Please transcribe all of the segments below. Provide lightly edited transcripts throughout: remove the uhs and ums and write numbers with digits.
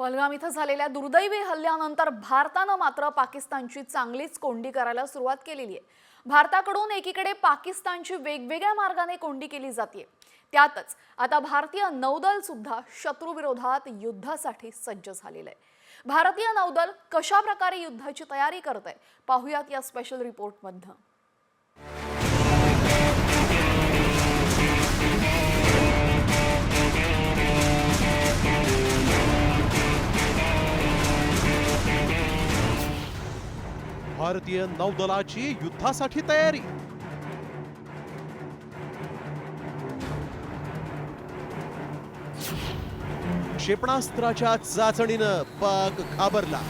पहलगाम इथं झालेल्या दुर्दैवी हल्ल्यानंतर भारतानं मात्र पाकिस्तानची चांगलीच कोंडी करायला सुरुवात केलेली आहे। भारताकडून एकीकडे पाकिस्तानची वेगवेगळ्या मार्गाने कोंडी केली जाते, त्यातच आता भारतीय नौदल सुद्धा शत्रूविरोधात युद्धासाठी सज्ज झालेलं आहे। भारतीय नौदल कशा प्रकारे युद्धाची तयारी करत आहे पाहूयात या स्पेशल रिपोर्टमध्ये। भारतीय नौदलाची युद्धासाठी तयारी। क्षेपणास्त्राच्या चाचणीनं पाक घाबरला।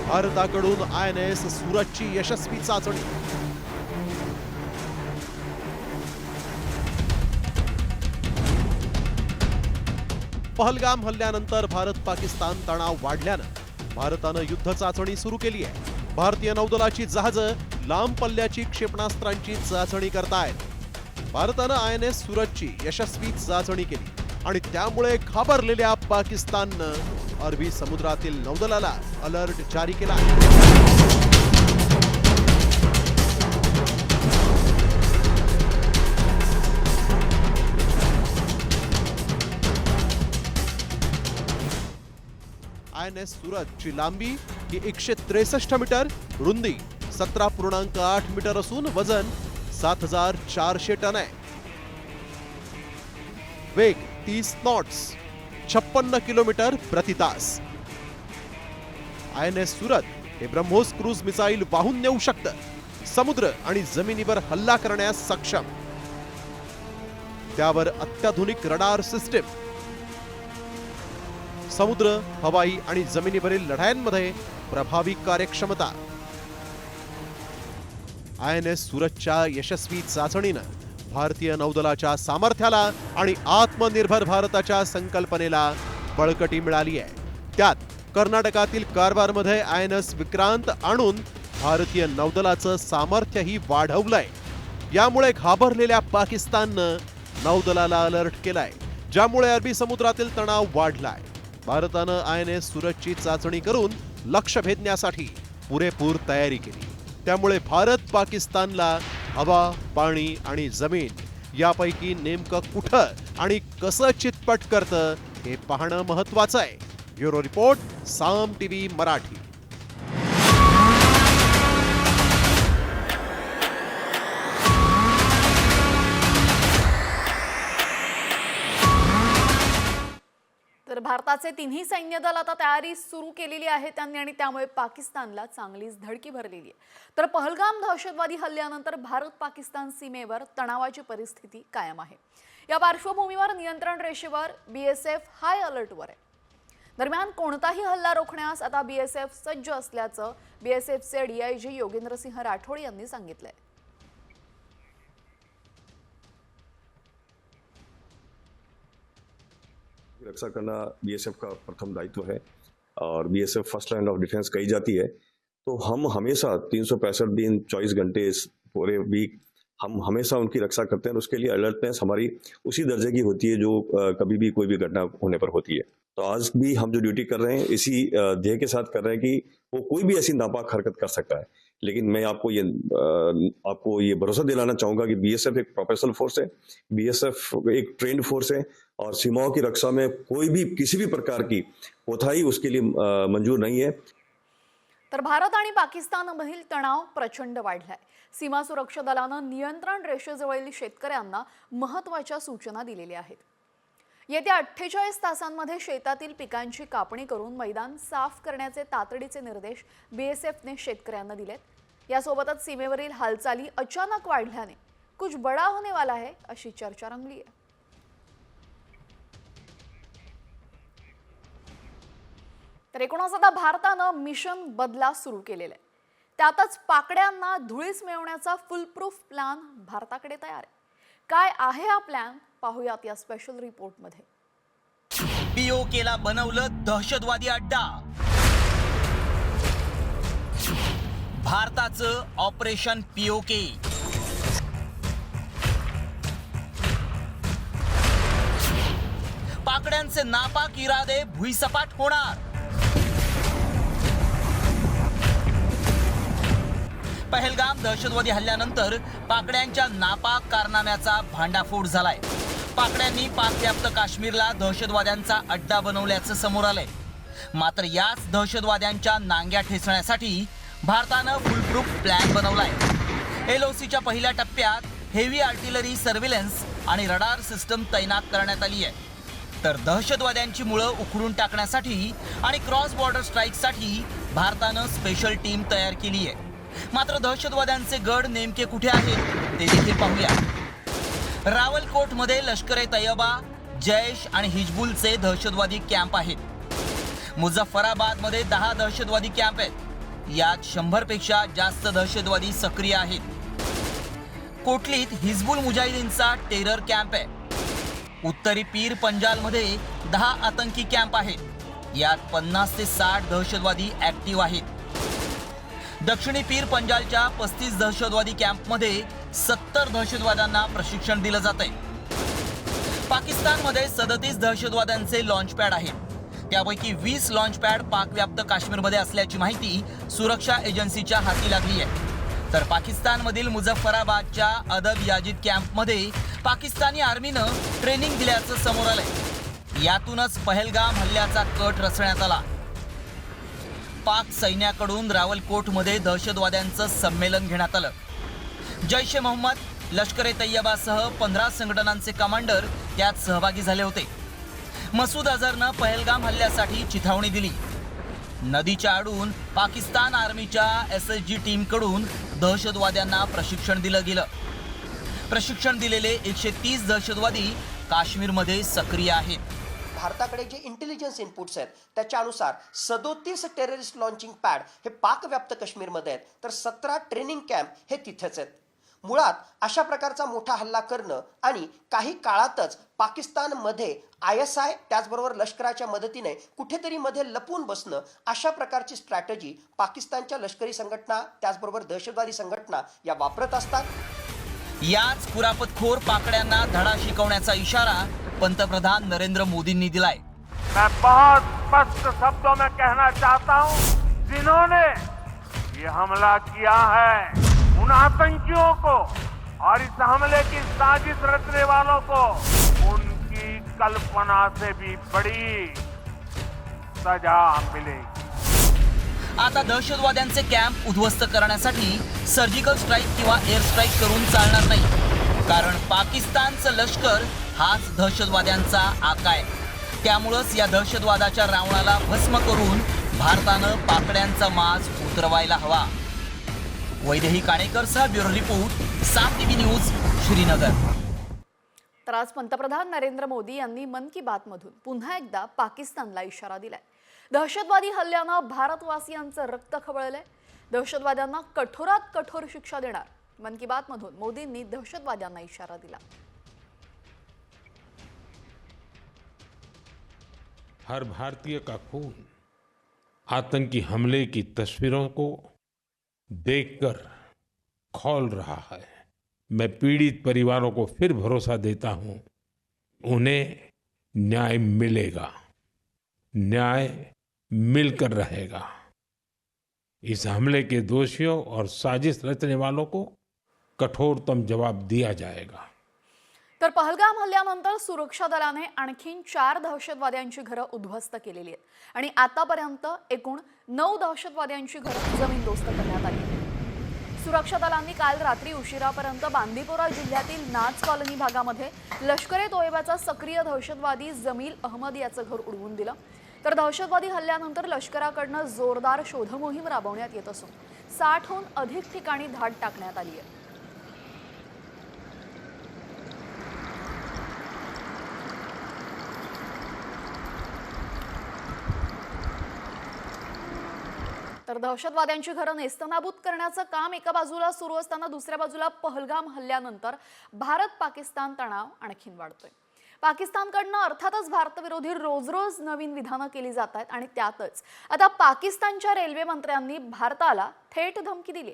भारताकडून INS सूरजची यशस्वी चाचणी। पहलगाम हल्ल्यानंतर भारत पाकिस्तान तणाव वाढल्यानं भारतानं युद्ध चाचणी सुरू केली आहे। भारतीय नौदलाची जहाजं लांब पल्ल्याची क्षेपणास्त्रांची चाचणी करतायत। भारतानं INS सूरजची यशस्वी चाचणी केली आणि त्यामुळे घाबरलेल्या पाकिस्ताननं अरबी समुद्रातील नौदलाला अलर्ट जारी केला आहे। INS सूरजची लांबी ही 163 मीटर, रुंदी 17.8 मीटर असून वजन 7400 टन आहे। वेग 30 नॉट्स 56 किलोमीटर प्रति तास। INS सूरज हे ब्रह्मोस क्रूज मिसाईल वाहून नेऊ शकतं। समुद्र आणि जमिनीवर हल्ला करण्यास सक्षम। त्यावर अत्याधुनिक रडार सिस्टीम। समुद्र, हवाई आणि जमिनीवरील लढायांमध्ये प्रभावी कार्यक्षमता। INS सूरजच्या यशस्वी चाचणीनं भारतीय नौदलाच्या सामर्थ्याला आणि आत्मनिर्भर भारताच्या संकल्पनेला बळकटी मिळाली आहे। त्यात कर्नाटकातील कारवारमध्ये INS विक्रांत आणून भारतीय नौदलाचं सामर्थ्यही वाढवलंय। यामुळे घाबरलेल्या पाकिस्ताननं नौदलाला अलर्ट केलाय, ज्यामुळे अरबी समुद्रातील तणाव वाढलाय। भारतानं INS सूरजची चाचणी करून लक्ष्य भेदण्यासाठी पुरेपूर तयारी केली। त्यामुळे भारत पाकिस्तानला हवा, पाणी आणि जमीन यापैकी नेमकं कुठं आणि कसं चितपट करतं हे पाहणं महत्त्वाचं आहे। ब्युरो रिपोर्ट, साम TV मराठी। तर भारताचे तिन्ही सैन्य दल आता तयारी सुरू केलेली आहे त्यांनी आणि त्यामुळे पाकिस्तानला चांगलीच धडकी भरलेली आहे। तर पहलगाम दहशतवादी हल्ल्यानंतर भारत पाकिस्तान सीमेवर तणावाची परिस्थिती कायम आहे। या पार्श्वभूमीवर नियंत्रण रेषेवर BSF हाय अलर्टवर आहे। दरम्यान कोणताही हल्ला रोखण्यास आता BSF सज्ज असल्याचं BSFचे DIG योगेंद्र सिंह राठोड यांनी सांगितलंय। रक्षा करना BSF का प्रथम दायित्व है और BSF first line of defence कही जाती है। तो हम हमेशा 365 दिन 24 घंटे पूरे वीक हम हमेशा उनकी रक्षा करते हैं। उसके लिए अलर्टनेस हमारी उसी दर्जे की होती है जो कभी भी कोई भी घटना होने पर होती है। तो आज भी हम जो ड्यूटी कर रहे हैं इसी ध्येय के साथ कर रहे हैं कि वो कोई भी ऐसी नापाक हरकत कर सकता है। लेकिन मैं आपको ये भरोसा दिलाना चाहूंगा कि BSF एक प्रोफेशनल फोर्स है, BSF एक ट्रेंड फोर्स है और सीमाओं की रक्षा में कोई भी किसी भी प्रकार की कोताही उसके लिए मंजूर नहीं है। तर भारत आणि पाकिस्तानमधील तणाव प्रचंड वाढलाय। सीमा सुरक्षा दलानं नियंत्रण रेषेजवळील शेतकऱ्यांना महत्त्वाच्या सूचना दिलेल्या आहेत। येत्या 48 तासांमध्ये शेतातील पिकांची कापणी करून मैदान साफ करण्याचे तातडीचे निर्देश BSFने शेतकऱ्यांना दिलेत। यासोबतच सीमेवरील हालचाली अचानक वाढल्याने कुछ बडा होने वाला है अशी चर्चा रंगली आहे। तर एकूणच आता भारतानं मिशन बदला सुरू केलेलं आहे। त्यातच पाकड्यांना धुळीस मिळवण्याचा फुलप्रूफ प्लॅन भारताकडे तयार आहे। काय आहे हा प्लॅन पाहूयात या स्पेशल रिपोर्टमध्ये। POKला बनवलं दहशतवादी अड्डा। भारताचं ऑपरेशन POK पाकड्यांचे नापाक इरादे भुईसपाट होणार. पहलगाम दहशतवादी हल्ल्यानंतर पाकड्यांच्या नापाक कारनाम्याचा भांडाफोड झालाय. पाकड्यांनी पाकव्याप्त काश्मीरला दहशतवाद्यांचा अड्डा बनवल्याचं समोर आलंय. मात्र याच दहशतवाद्यांच्या नांग्या ठेचण्यासाठी भारतानं फुलप्रूफ प्लॅन बनवलाय. LOCच्या पहिल्या टप्प्यात हेवी आर्टिलरी सर्व्हिलन्स आणि रडार सिस्टम तैनात करण्यात आली आहे. तर दहशतवाद्यांची मुळं उखडून टाकण्यासाठी आणि क्रॉस बॉर्डर स्ट्राईकसाठी भारतानं स्पेशल टीम तयार केली आहे. मात्र दहशतवाद्यांचे गड नेमके कुठे आहेत ते देखील पाहूया. रावलकोटमध्ये लष्कर-ए-तैयबा, जैश आणि हिजबुलचे दहशतवादी कॅम्प आहेत. मुझफ्फराबादमध्ये 10 दहशतवादी कॅम्प आहेत. यात 100 पेक्षा जास्त दहशतवादी सक्रिय आहेत. कोटलीत हिजबुल मुजाहिदीनचा टेरर कॅम्प आहे. उत्तरी पीर पंजालमध्ये 10 आतंकी कॅम्प आहेत. यात 50 ते 60 दहशतवादी ऍक्टिव्ह आहेत. दक्षिणी पीर पंजालच्या 35 दहशतवादी कॅम्पमध्ये 70 दहशतवाद्यांना प्रशिक्षण दिलं जातंय. पाकिस्तानमध्ये 37 दहशतवाद्यांचे लॉन्च पॅड आहेत. त्यापैकी 20 लॉन्च पॅड पाकव्याप्त काश्मीरमध्ये असल्याची माहिती सुरक्षा एजन्सीच्या हाती लागली आहे. तर पाकिस्तानमधील मुझफ्फराबादच्या अदब याजिद कॅम्पमध्ये पाकिस्तानी आर्मीनं ट्रेनिंग दिल्याचं समोर आलंय. यातूनच पहलगाम हल्ल्याचा कट रचण्यात आला. पाक सैन्याकडून रावलकोटमध्ये दहशतवाद्यांचं संमेलन घेण्यात आलं. जैश-ए-मोहम्मद, लष्कर-ए-तैयबासह 15 संघटनांचे कमांडर त्यात सहभागी झाले होते. मसूद अझहरनं पहलगाम हल्ल्यासाठी चिथावणी दिली. नदीच्या आडून पाकिस्तान आर्मीच्या SSG टीमकडून दहशतवाद्यांना प्रशिक्षण दिलं गेलं. प्रशिक्षण दिलेले 130 दहशतवादी काश्मीरमध्ये सक्रिय आहेत. भारताकडे जे इंटेलिजन्स इनपुट्स आहेत त्याच्यानुसार 37 टेररिस्ट लॉन्चिंग पॅड हे पाकव्याप्त काश्मीरमध्ये आहेत, तर 17 ट्रेनिंग कॅम्प हे तिथेच आहेत. मुळात अशा प्रकारचा मोठा हल्ला करणं आणि काही काळातच पाकिस्तानमध्ये ISI त्याचबरोबर लष्कराच्या मदतीने कुठेतरी मध्ये लपून बसणं, अशा प्रकारची स्ट्रॅटेजी पाकिस्तानच्या लष्करी संघटना त्याचबरोबर दहशतवादी संघटना या वापरत असतात. याच कुरापतखोर पाकड्यांना धडा शिकवण्याचा इशारा पंतप्रधान नरेंद्र मोदींनी दिलाय. मैं बहुत स्पष्ट शब्दों में कहना चाहता हूं, जिन्होंने ये हमला किया है उन आतंकियों को और इस हमले की साजिश रचने वालों को उनकी कल्पना से भी बड़ी सजा मिलेगी. आता दहशतवाद्यांचे कॅम्प उद्ध्वस्त करण्यासाठी सर्जिकल स्ट्राईक किंवा एअर स्ट्राईक करून चालणार नाही. कारण पाकिस्तानचं लष्कर हाच दहशतवाद्यांचा आका आहे. त्यामुळंच या दहशतवादाच्या रावणाला भस्म करून भारतानं पाकड्यांचा माज उतरवायला हवा. वैदेही काणेकरसह bureau report, 7 TV news, Srinagar. तर आज पंतप्रधान नरेंद्र मोदी यांनी मन की बात मधून पुन्हा एकदा पाकिस्तानला इशारा दिलाय. दहशतवादी हल्ल्यानं भारतवासियांचं रक्त खवळलंय. दहशतवाद्यांना कठोरात कठोर शिक्षा देणार. मन की बात मधून मोदींनी दहशतवाद्यांना इशारा दिला. हर भारतीय का खून आतंकी हमले की तस्वीरों को देखकर खौल रहा है. मैं पीड़ित परिवारों को फिर भरोसा देता हूं, उन्हें न्याय मिलेगा, न्याय मिलकर रहेगा. इस हमले के दोषियों और साजिश रचने वालों को कठोरतम जवाब दिया जाएगा. तर पहलगाम हल्ल्यानंतर सुरक्षा दलाने आणखीन 4 दहशतवाद्यांची घरं उद्ध्वस्त केलेली आहेत आणि आतापर्यंत एकूण 9 दहशतवाद्यांची घरं जमीनदोस्त करण्यात आली. सुरक्षा दलांनी काल रात्री उशिरापर्यंत बांदीपोरा जिल्ह्यातील नाच कॉलनी भागामध्ये लष्कर-ए-तोयबाचा सक्रिय दहशतवादी जमील अहमद याचं घर उडवून दिलं. तर दहशतवादी हल्ल्यानंतर लष्कराकडनं जोरदार शोधमोहीम राबवण्यात येत असून 60हून अधिक ठिकाणी धाड टाकण्यात आली आहे. तर दहशतवाद्यांची घरं नेस्तनाबूत करण्याचं काम एका बाजूला सुरू असताना दुसऱ्या बाजूला पहलगाम हल्ल्यानंतर भारत-पाकिस्तान तणाव आणखीन वाढतोय. पाकिस्तानकडनं अर्थातच भारतविरोधी रोज रोज नवीन विधानं केली जात आहेत आणि त्यातच आता पाकिस्तानच्या रेल्वे मंत्र्यांनी भारताला थेट धमकी दिली.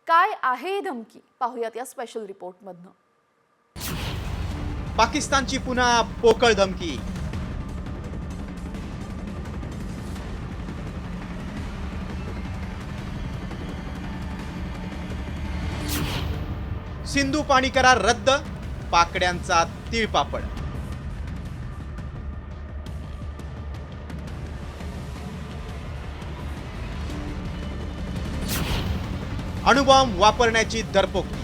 काय आहे ही धमकी पाहूयात या स्पेशल रिपोर्टमधनं. पाकिस्तानची पुन्हा पोकळ धमकी. सिंधू पाणी करार रद्द, पाकड्यांचा तिळपापड. अणुबॉम्ब वापरण्याची दरपोक्ती.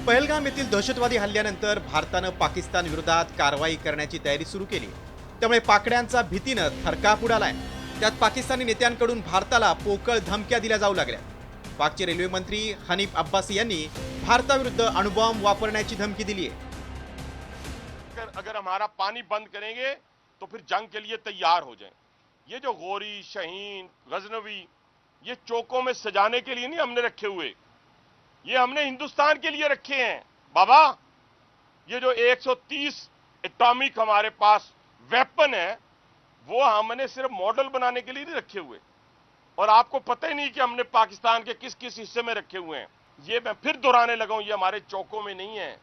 पहलगाम येथील दहशतवादी हल्ल्यानंतर भारतानं पाकिस्तान विरोधात कारवाई करण्याची तयारी सुरू केली. त्यामुळे पाकड्यांचा भीतीनं थरकाप उडालाय. त्यात पाकिस्तानी नेत्यांकडून भारताला पोकळ धमक्या दिल्या जाऊ लागल्या. पाकचे रेल्वे मंत्री हनीफ अब्बासी यांनी भारताविरुद्ध अणुबॉम्ब वापरण्याची धमकी दिली आहे. अगर हमारा पानी बंद करेंगे तो फिर जंग के लिए तैयार हो जाएं। ये जो गोरी, शहीन, गजनवी, ये चौकों में सजाने के लिए नहीं हमने रखे हुए, ये हमने हिंदुस्तान के लिए रखे हैं बाबा। ये जो 130 एटॉमिक हमारे पास वेपन है वो हमने सिर्फ मॉडल बनाने के लिए नहीं रखे हुए, और आपको पता ही नहीं कि हमने पाकिस्तान के किस किस हिस्से में रखे हुए हैं। ये मैं फिर दोहराने लगा हूं, ये हमारे चौकों में नहीं है,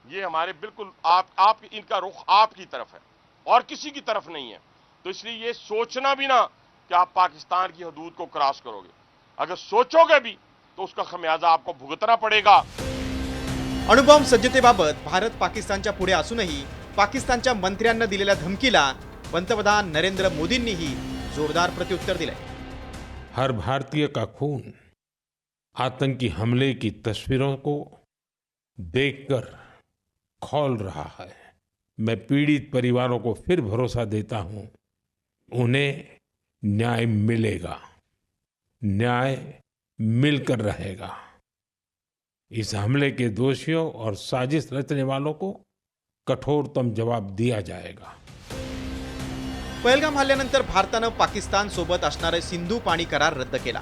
ये हमारे बिल्कुल आप इनका रुख आपकी तरफ है और किसी की तरफ नहीं है। तो इसलिए ये सोचना भी ना कि आप पाकिस्तान की हदूद को क्रॉस करोगे, अगर सोचोगे भी तो उसका खमियाजा आपको भुगतना पड़ेगा. अणुबॉम्ब सज्जतेबाबत भारत पाकिस्तानच्या पुढे असूनही पाकिस्तानच्या मंत्र्यांना दिलेल्या धमकीला पंतप्रधान नरेंद्र मोदींनीही जोरदार प्रत्युत्तर दिले. हर भारतीय का खून आतंकी हमले की तस्वीरों को देखकर खौल रहा है. मैं पीड़ित परिवारों को फिर भरोसा देता हूं, उन्हें न्याय मिलेगा, न्याय मिलकर रहेगा. इस हमले के दोषियों और साजिश रचने वालों को कठोरतम जवाब दिया जाएगा. पहलगाम हल्ल्यानंतर भारतानं पाकिस्तान सोबत असणारे सिंधू पाणी करार रद्द केला.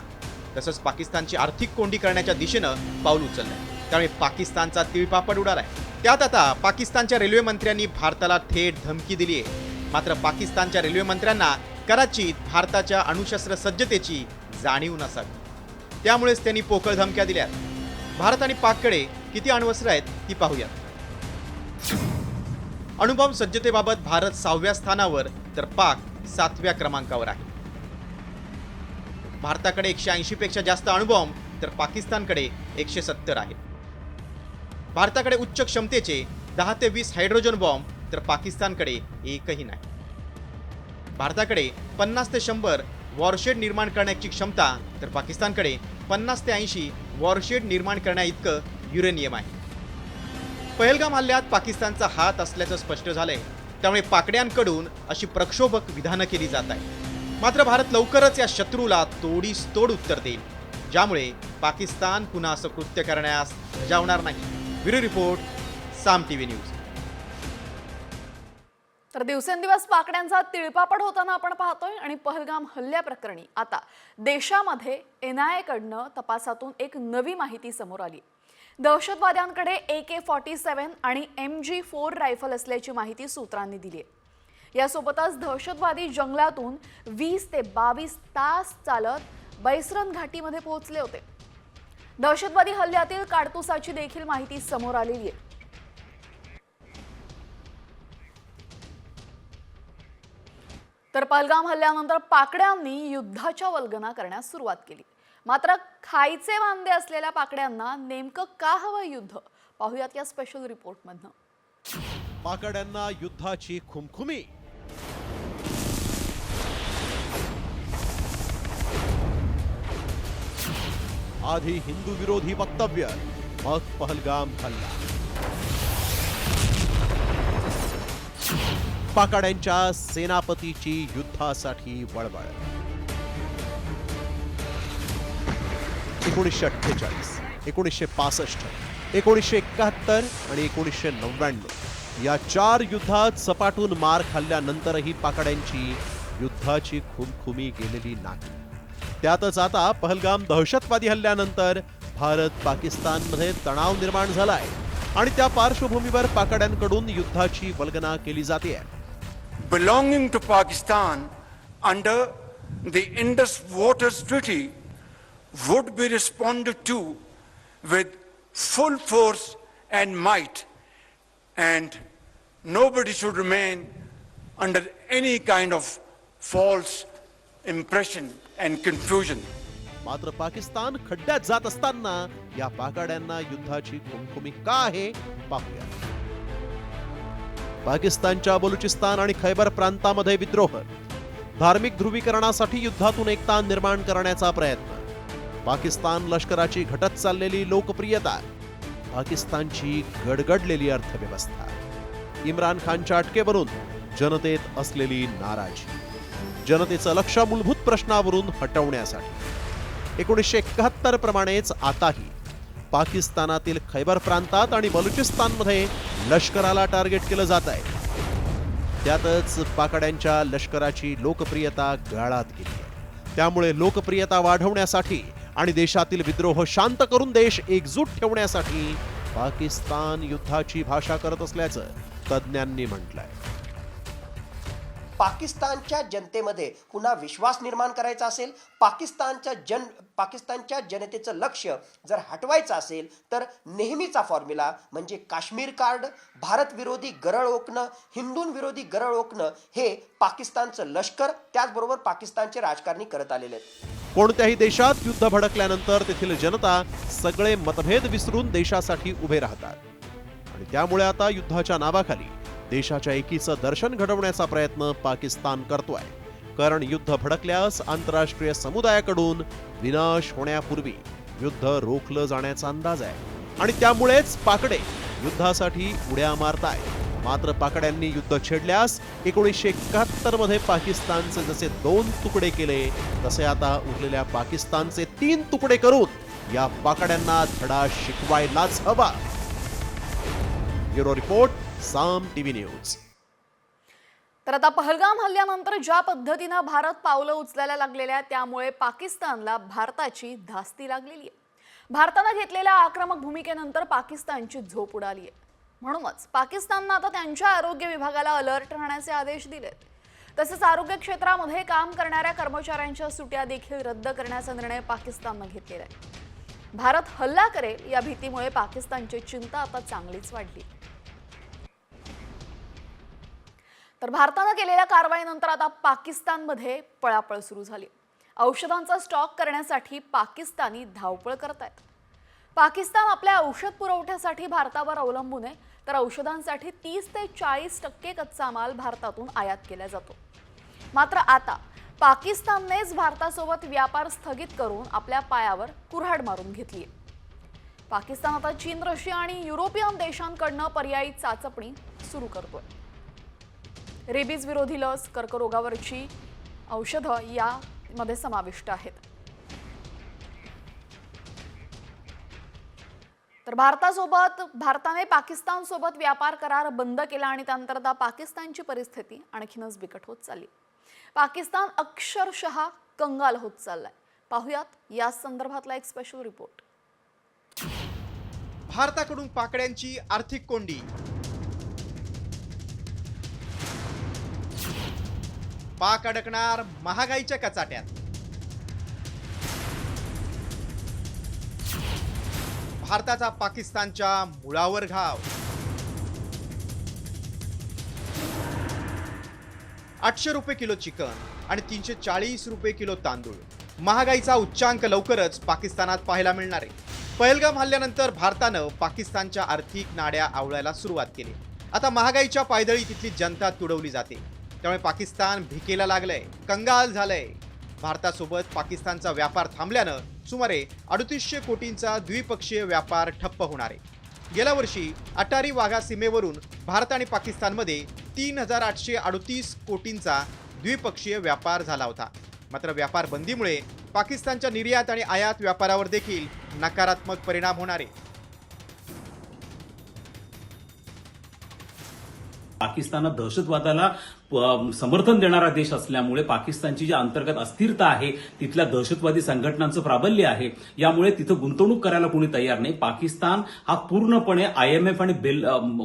तसंच पाकिस्तानची आर्थिक कोंडी करण्याच्या दिशेनं पाऊल उचललंय. त्यामुळे पाकिस्तानचा तिळपापड उडालाय. त्यात आता पाकिस्तानच्या रेल्वे मंत्र्यांनी भारताला थेट धमकी दिली आहे. मात्र पाकिस्तानच्या रेल्वे मंत्र्यांना कराचीत भारताच्या अणुशस्त्र सज्जतेची जाणीव नसावी, त्यामुळेच त्यांनी पोकळ धमक्या दिल्यात. भारत आणि पाककडे किती अण्वस्त्र आहेत ती पाहूयात. अणुबॉम्ब सज्जतेबाबत भारत 6व्या स्थानावर तर पाक 7व्या क्रमांकावर आहे. भारताकडे 180 पेक्षा जास्त अणुबॉम्ब तर पाकिस्तानकडे 170 आहे. भारताकडे उच्च क्षमतेचे 10 ते 20 हायड्रोजन बॉम्ब तर पाकिस्तानकडे एकही नाही. भारताकडे 50 ते 100 वॉरशेड निर्माण करण्याची क्षमता तर पाकिस्तानकडे 50 ते 80 वॉरशेड निर्माण करण्याइतकं युरेनियम आहे. पहलगाम हल्ल्यात पाकिस्तानचा हात असल्याचं स्पष्ट झालंय. त्यामुळे पाकड्यांकडून अशी प्रक्षोभक विधानं केली जात आहेत. मात्र भारत लवकरच या शत्रूला तोडीस तोड उत्तर देईल, ज्यामुळे पाकिस्तान पुन्हा असं कृत्य करण्यास धजावणार नाही. ब्युरो रिपोर्ट, साम टीव्ही न्यूज. तर दिवसेंदिवस पाकड्यांचा तिळपापड होताना आपण पाहतोय. आणि पहलगाम हल्ल्याप्रकरणी आता देशामध्ये NIA कडनं तपासातून एक नवी माहिती समोर आली. दहशतवाद्यांकडे AK-47 आणि MG4 रायफल असल्याची माहिती सूत्रांनी दिली आहे. यासोबतच दहशतवादी जंगलातून 20 ते 22 तास चालत बैसरन घाटीमध्ये पोहोचले होते. दहशतवादी हल्ल्यातील काडतुसाची देखील माहिती समोर आलेली आहे. तर पहलगाम हल्ल्यानंतर पाकड्यांनी युद्धाच्या वल्गना करण्यास सुरुवात केली. मात्र खायचे वांदे असलेल्या पाकड्यांना नेमकं का हवं युद्ध, पाहूयात या स्पेशल रिपोर्टमधनं. पाकड्यांना युद्धाची खुमखुमी. आधी हिंदू विरोधी वक्तव्य, मग पहलगाम हल्ला. पाकड्यांच्या सेनापतीची युद्धासाठी वळवळ. 1948, 1965, 1971 आणि 1999 या 4 युद्धात सपाटून मार खाल्ल्यानंतरही पाकड्यांची युद्धाची खुमखुमी गेलेली नाही. त्यातच आता पहलगाम दहशतवादी हल्ल्यानंतर भारत पाकिस्तानमध्ये तणाव निर्माण झालाय आणि त्या पार्श्वभूमीवर पाकड्यांकडून युद्धाची वल्गना केली जाते. Belonging to Pakistan under the Indus Waters Treaty would be responded to with full force and might, and nobody should remain under any kind of false impression and confusion. मात्र पाकिस्तान खड्ड्यात जात असताना या पाकाड्यांना युद्धाची खुमखुमी का आहे पाहूया. पाकिस्तानच्या बलुचिस्तान आणि खैबर प्रांतामध्ये विद्रोह, धार्मिक ध्रुवीकरणासाठी युद्धातून एकता निर्माण करण्याचा प्रयत्न, पाकिस्तान लष्कराची घटत चाललेली लोकप्रियता, पाकिस्तानची गडगडलेली अर्थव्यवस्था, इम्रान खानच्या अटकेवरून जनतेत असलेली नाराजी, जनतेचं लक्ष मूलभूत प्रश्नावरून हटवण्यासाठी 1971 प्रमाणेच आताही पाकिस्तानातील खैबर प्रांतात आणि बलुचिस्तानमध्ये लष्कराला टार्गेट केलं जात आहे. त्यातच पाकड्यांच्या लष्कराची लोकप्रियता गाळात गेली आहे. त्यामुळे लोकप्रियता वाढवण्यासाठी आणि देशातील विद्रोह शांत करून देश एकजूट ठेवण्यासाठी पाकिस्तान युद्धाची भाषा करत असल्याचं तज्ज्ञांनी म्हटलंय. पाकिस्तानच्या जनतेमध्ये पुन्हा विश्वास निर्माण करायचा असेल, पाकिस्तानच्या जनतेचं लक्ष जर हटवायचं असेल तर नेहमीचा फॉर्म्युला म्हणजे काश्मीर कार्ड, भारत विरोधी गरळ ओकणं, हिंदूंविरोधी गरळ ओकणं हे पाकिस्तानचं लष्कर त्याचबरोबर पाकिस्तानचे राजकारणी करत आलेले आहेत. कोणत्याही देशात युद्ध भडकल्यानंतर तेथील जनता सगळे मतभेद विसरून देशासाठी उभे राहतात आणि त्यामुळे आता युद्धाच्या नावाखाली देशाच्या एकीचं दर्शन घडवण्याचा प्रयत्न पाकिस्तान करतोय. कारण युद्ध भडकल्यास आंतरराष्ट्रीय समुदायाकडून विनाश होण्यापूर्वी युद्ध रोखलं जाण्याचा अंदाज आहे आणि त्यामुळेच पाकडे युद्धासाठी उड्या मारताय. मात्र पाकड्यांनी युद्ध छेडल्यास 1971 मध्ये पाकिस्तानचे जसे 2 तुकडे केले तसे आता उरलेल्या पाकिस्तानचे 3 तुकडे करून या पाकड्यांना धडा शिकवायलाच हवा. ब्युरो रिपोर्ट, साम टीव्ही न्यूज. तर आता पहलगाम हल्ल्यानंतर ज्या पद्धतीनं भारत पावलं उचलायला लागलेल्या त्यामुळे पाकिस्तानला भारताची धास्ती लागलेली आहे. भारतानं घेतलेल्या आक्रमक भूमिकेनंतर पाकिस्तानची झोप उडाली आहे. म्हणूनच पाकिस्ताननं आता त्यांच्या आरोग्य विभागाला अलर्ट राहण्याचे आदेश दिलेत. तसेच आरोग्य क्षेत्रामध्ये काम करणाऱ्या कर्मचाऱ्यांच्या सुट्ट्या देखील रद्द करण्याचा निर्णय पाकिस्ताननं घेतलेला आहे. भारत हल्ला करेल या भीतीमुळे पाकिस्तानची चिंता आता चांगलीच वाढली. तर भारतानं केलेल्या कारवाईनंतर आता पाकिस्तानमध्ये पळापळ सुरू झाली. औषधांचा स्टॉक करण्यासाठी पाकिस्तानी धावपळ करतायत. पाकिस्तान आपल्या औषध पुरवठ्यासाठी भारतावर अवलंबून आहे, तर औषधांसाठी 30 ते 40% कच्चा माल भारतातून आयात केला जातो. मात्र आता पाकिस्ताननेच भारतासोबत व्यापार स्थगित करून आपल्या पायावर कुऱ्हाड मारून घेतली आहे. पाकिस्तान आता चीन, रशिया आणि युरोपियन देशांकडनं पर्यायी चाचपणी सुरू करतोय. रेबीज विरोधी लस, कर्करोगावरची औषधं यामध्ये समाविष्ट आहेत. तर भारताने पाकिस्तानसोबत व्यापार करार बंद केला आणि त्यानंतर आता पाकिस्तानची परिस्थिती आणखीनच बिकट होत चालली. पाकिस्तान अक्षरशः कंगाल होत चाललाय. पाहुयात या संदर्भातला एक स्पेशल रिपोर्ट. भारताकडून पाकड्यांची आर्थिक कोंडी, पाक अडकणार महागाईच्या कचाट्यात, भारताचा पाकिस्तानच्या मुळावर घाव, 800 रुपये किलो चिकन आणि 340 रुपये किलो तांदूळ. महागाईचा उच्चांक लवकरच पाकिस्तानात पाहायला मिळणार आहे. पहलगाम हल्ल्यानंतर भारतानं पाकिस्तानच्या आर्थिक नाड्या आवळायला सुरुवात केली. आता महागाईच्या पायदळी तिथली जनता तुडवली जाते. त्यामुळे पाकिस्तान भिकेला लागलंय, कंगाल झालंय. भारतासोबत पाकिस्तानचा व्यापार थांबल्यानं सुमारे 3800 कोटींचा द्विपक्षीय व्यापार ठप्प होणार आहे. गेल्या वर्षी अटारी वाघा सीमेवरून भारत आणि पाकिस्तानमध्ये 3838 कोटींचा द्विपक्षीय व्यापार झाला होता. मात्र व्यापार बंदीमुळे पाकिस्तानच्या निर्यात आणि आयात व्यापारावर देखील नकारात्मक परिणाम होणार आहे. पाकिस्तान दहशतवादाला समर्थन देणारा देश असल्यामुळे पाकिस्तानची जी अंतर्गत अस्थिरता आहे, तिथल्या दहशतवादी संघटनांचं प्राबल्य आहे, यामुळे तिथं गुंतवणूक करायला कोणी तयार नाही. पाकिस्तान हा पूर्णपणे IMF आणि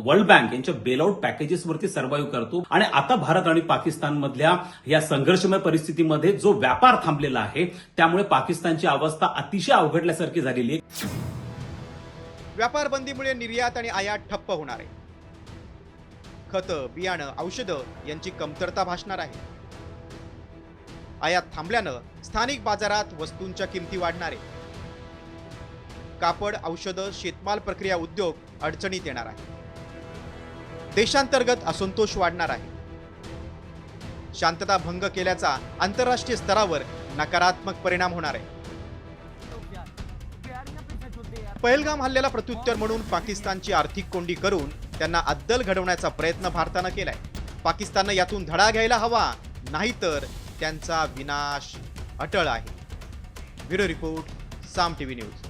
वर्ल्ड बँक यांच्या बेलआउट पॅकेजेसवरती सर्व्हाइव्ह करतो. आणि आता भारत आणि पाकिस्तानमधल्या या संघर्षमय परिस्थितीमध्ये जो व्यापार थांबलेला आहे, त्यामुळे पाकिस्तानची अवस्था अतिशय अवघडल्यासारखी झालेली आहे. व्यापार बंदीमुळे निर्यात आणि आयात ठप्प होणार आहे. खतं, बियाणं, औषधं यांची कमतरता भासणार आहे. आयात थांबल्यानं स्थानिक बाजारात वस्तूंच्या किमती वाढणार आहे. कापड, औषधं, शेतमाल प्रक्रिया उद्योग अडचणीत येणार आहे. देशांतर्गत असंतोष वाढणार आहे. शांतता भंग केल्याचा आंतरराष्ट्रीय स्तरावर नकारात्मक परिणाम होणार आहे. पहलगाम हल्ल्याला प्रत्युत्तर म्हणून पाकिस्तानची आर्थिक कोंडी करून त्यांना अद्दल घडवण्याचा प्रयत्न भारतानं केलाय. पाकिस्ताननं यातून धडा घ्यायला हवा, नाहीतर त्यांचा विनाश अटळ आहे. ब्युरो रिपोर्ट, साम टीव्ही न्यूज.